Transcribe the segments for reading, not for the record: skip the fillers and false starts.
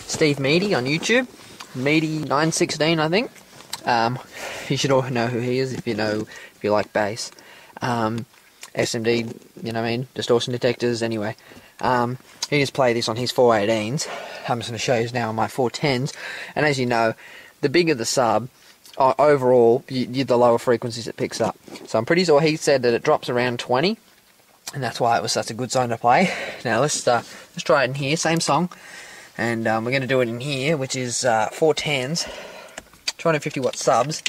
Steve Meady on YouTube. Meady916, I think. You should all know who he is if you like bass. SMD, you know what I mean? Distortion detectors, anyway. He just play this on his 418s. I'm just going to show you now on my 410s. And as you know, the bigger the sub, overall, the lower frequencies it picks up. So I'm pretty sure he said that it drops around 20, and that's why it was such a good song to play. Now let's try it in here, same song, and we're going to do it in here, which is 410s, 250 watt subs,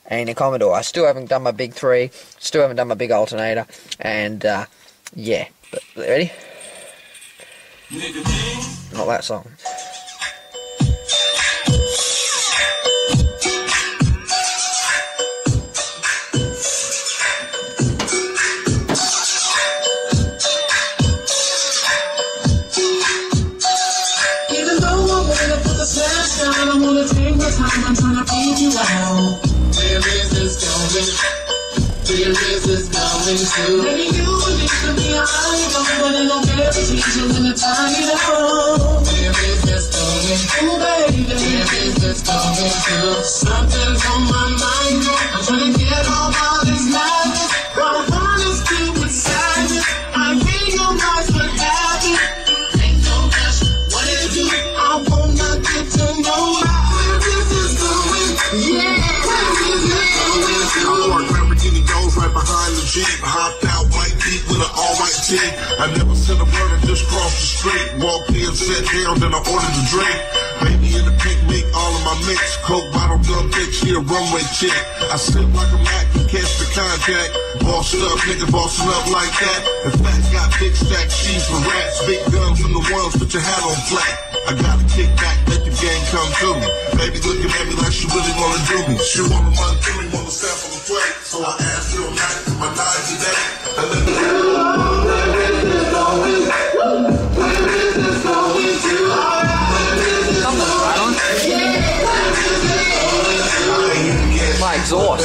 and a Commodore. I still haven't done my big 3, still haven't done my big alternator, and yeah, but ready? Not that song. I'm gonna take my time, I'm trying to feed you out. Where is this going? Where is this going to? Maybe you need to be an idol, but I don't care if you in the title. Where is this going to, baby? Where is this going to? Something's on my mind, I'm trying to get all of this madness. While I'm honest, stupid sadness, I hear your voice, what happened? Ain't no rush, what it do? I wanna get to know. Right behind the Jeep, hopped out white deep with an all-white tee. I never said a word and just crossed the street. Walked in, sat down, then I ordered a drink. Baby in the pink mink, all of my mix. Coke bottle, dumb bitch, she a runway chick. I sip like a Mac, catch the contact. Bossed up, nigga bossing up like that. In fact, got big stack cheese for rats. Big guns from the ones, put your hat on flat. I gotta kick back, let the gang come to me. Baby looking at me like she really wanna do me. She wanna run through me, wanna sample the play. So I asked her tonight to my 90 day. And then where is this going? Where is this going to? My exhaust.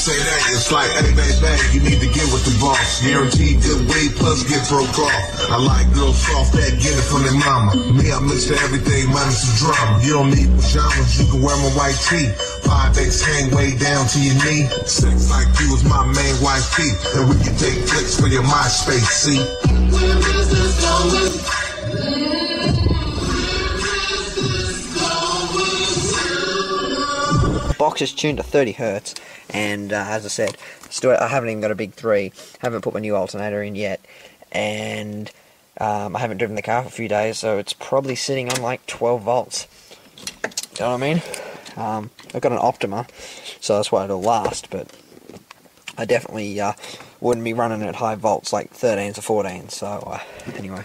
Say that, it's like, hey baby, you need to get with the boss. Guaranteed good weed plus get broke off. I like girls soft that get it from their mama. Me, I mix to everything minus the drama. You don't need pajamas, you can wear my white tee. 5X hang way down to your knee. Sex like you is my main wife key. And we can take flicks for your MySpace, see? Where is this going? Box is tuned to 30 hertz, and as I said, I haven't even got a big 3, haven't put my new alternator in yet, and I haven't driven the car for a few days, so it's probably sitting on like 12 volts. You know what I mean? I've got an Optima, so that's why it'll last, but I definitely wouldn't be running at high volts like 13s or 14s, so anyway.